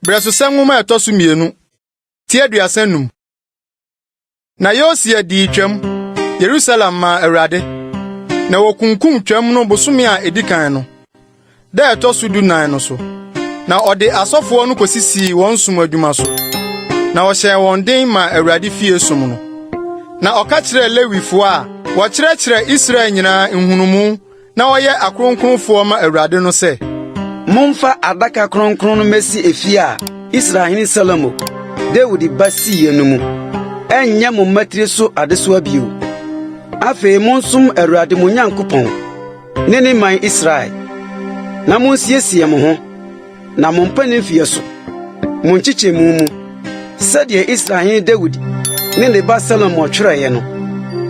Breso senwoma etosu mienu. Tie duasanum. Na Josiah di twam Jerusalem ma Awurade. Na wokunkum twam no bosome a edikan no. Da etosu du nan no so. Na ode asofo no kosisi won sum adwuma so. Na wo hye won den ma Awurade fie som no. Na oka kire Lewifo a wo kire Israel nyina nhunumu na wo ye akronkronfo ma Awurade no se Momfa adaka kronkron no mesi efie a Israel hin Salomo David basi yenumu enya mo matire so adeso abio afi monsum Awurade mo Nyankopon ne man Israel na monsiesie mo ho na mompanin fie so monchiche mu sɛdeɛ Israel David ne ba Salomo twerɛye no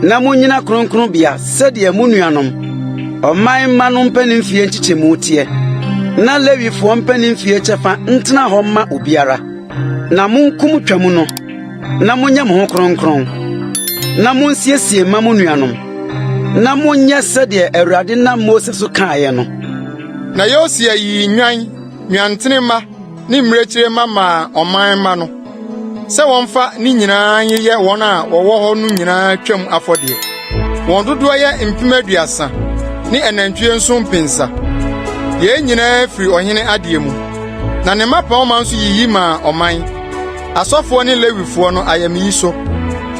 na monyina kronkron bia sɛdeɛ mo nuanom ɔman ma no mpanin fie nchiche mu tie na Lewifo mpanin fie kyɛfa ntena hɔ ma obiara na monkum twam no na monyɛ mo ho kronkron na monsiesie ma mo nuanom na monyɛ sɛdeɛ Awurade na Mose so kaayɛ no. Na Josiah yi nnuantene ma ne mmirekyire ma ɔman ma no sɛ wɔmfa ne nyinaa yɛ wɔn a wɔwɔ hɔ no nyinaa twam afɔdeɛ. Wɔn dodoɔ yɛ mpem 30 ne anantwie nso mpensa. Ye nyinaa firi ɔhene adeɛ mu. Na ne mapɔma nso yiyi ma ɔman. Asɔfo ne Lewifo no ayamyi so.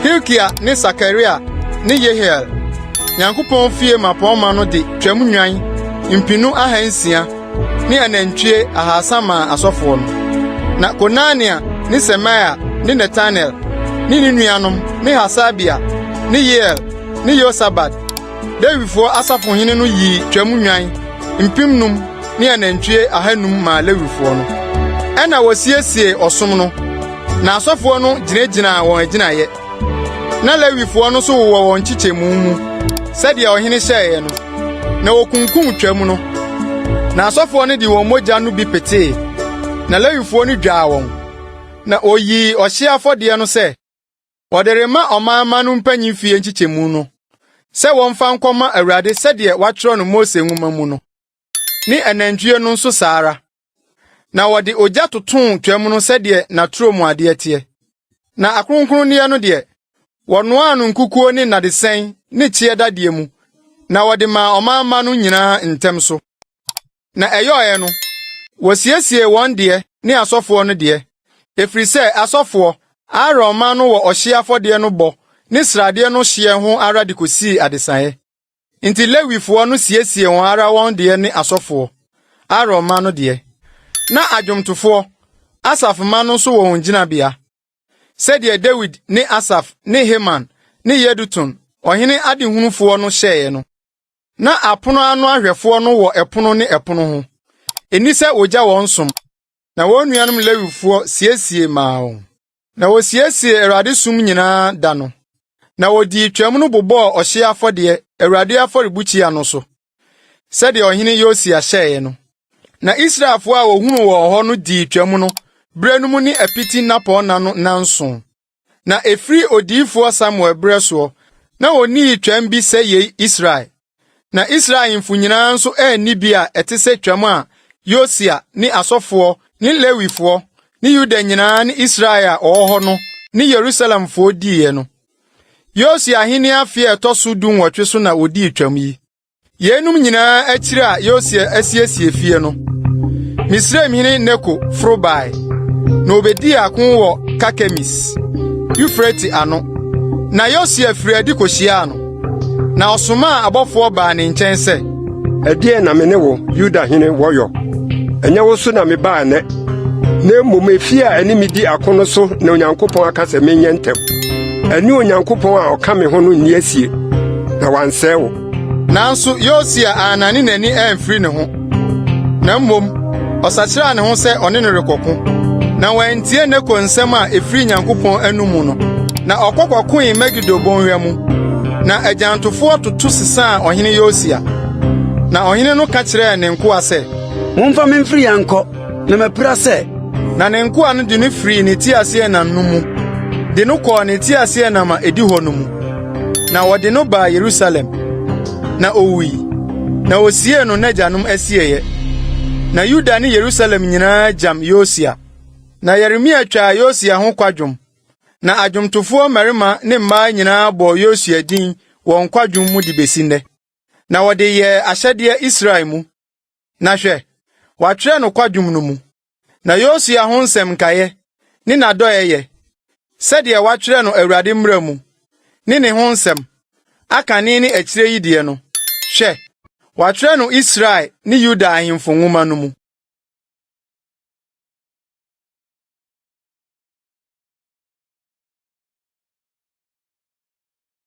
Hilkia ne Sakaria ne Yehiel. Nyankopɔn fie mapɔma no de twam nnwan mpinu 600 ne anantwie 300 ma asɔfo no. Na Konania ne Semaya ne Nathanael ne nuanom ne Hasabia ne Yeel ne Yosabad. Lewifo asafo hene no yi twam nnwan mpim num ne anantwie 500 ma Lewifo no. Ɛna wosiesie ɔsom no. Na asɔfo no gyinagyina wɔn agyinaye. Na Lewifo no so wɔ wɔn kyikyemu mu. Sɛdeɛ ɔhene hyɛe no. Na wokunkum twam no. Na asɔfo no de wɔn mogya no bi petee. Na Lewifo no dwaa wɔn. Na oyi ɔhye afɔdeɛ no sɛ wɔde rema ɔmanma no mpanyin fie nkyikyemu no. Sɛ wɔmfa nkɔma Awurade sɛdeɛ watwerɛ no Mose nwoma mu no. Ni anantwie no nso saara. Na wɔde ogya toton twam no sɛdeɛ na turo mu ade tie. Na akronkronne no de wɔnoa no nkukuo ne nadesɛn ne kye dadeɛ mu. Na wɔde ma ɔmanma no nyinaa ntem so. Na ɛyɔɛ no wɔsiesie wɔn de ne asɔfo no de. Efiri sɛ asɔfo Aaron ma no wɔ ɔhye afɔde no bɔ ne srade no hye ho ara de kosi adesae. Nti Lewifo no siesie wɔn ara wɔn de ne asɔfo Aaron ma no de. Na adwomtofo Asaf ma no so wɔn gyinabea. Sɛdeɛ David ne Asaf ne Heman ne Yedutun ɔhene adehunufo no hyɛe no. Na apono ano ahwɛfo no wɔ ɛpono ne ɛpono ho. Eni sɛ ogya wɔn som. Na wɔn nuanom Lewifo siesie ma wɔn. Na wosiesie Awurade sum nyinaa da no. Na wodi twam no bobɔ ɔhye afɔde Awurade afɔrebukyia no so. Sɛdeɛ ɔhene Josiah hyɛe no. Na Israelfo a ohunu wɔ hɔ no di twam no brenum ne apiti napɔna no nanso. Na efri odiyifo Samuel breso na oni twam bi sɛ ye Israel. Na Israelfo nyinaa nso ani bi a ɛte sɛ twam a Josiah ne asɔfo ne Lewifo ne Yuda nyinaa ne Israel a ɔwɔ hɔ no ne Yerusalemfo diye no. Josiah hene afie ɛtɔso du nwɔtwe so na odi twam yi. Yenum nyinaa akyire a Josiah asiesie fie no. Misraim hene Neko frobai. Na obedi akon wɔ Kakemis. Euphrates ano. Na Josiah firi adi kohyia no. Na ɔsoma abɔfo ba ne nkyɛn sɛ, "Ɛdeɛ na me ne wo Yuda hene wɔyɔ. Ɛnyɛ wo so na me baa nɛ. Na mmom efie a ɛne me di akono so na Onyankopɔn aka sɛ menyɛ ntɛm. Ɛne Onyankopɔn a ɔka me ho no nni asie. Na wansɛe wo." Nanso Josiah anane n'ani amfiri ne ho. Na mmom ɔsakyerɛ ne ho sɛ ɔne no rekɔko. Na wantie Neko nsɛm a efiri Nyankopɔn anum no. Na ɔkɔkɔkoe Megido bonhwa mu. Na agyantofo toto sesa ɔhene Josiah. Na ɔhene no ka kyerɛ ne nkoa sɛ, "Momfa me mfiri yankɔ na mapira sɛ." Na ne nkoa no de no firi ne tiaseɛ nam no mu. De no kɔɔ ne tiaseɛ nam a edi hɔ no mu. Na wɔde no ba Yerusalem. Na owui. Na osie no n'agyanom asieyɛ. Na Yuda ne Yerusalem nyinaa jam Josiah. Na Yeremia twa Yosia ho kwadwom. Na adwomtofo mmarima ne mmaa nyinaa bɔ Yosia din wɔ kwadwom mu de besi nnɛ. Na wɔde yɛ ahyɛde Israel mu. Na hwɛ, wɔatwerɛ no kwadwom no mu. Na Yosia ho nsɛm nkaeɛ ne n'adɔyɛ sɛdeɛ wɔatwerɛ no Awurade mmara mu ne ho nsɛm akane ne akyire yi deɛ no. Hwɛ, wɔatwerɛ no Israel ne Yuda ahemfo nwoma no mu.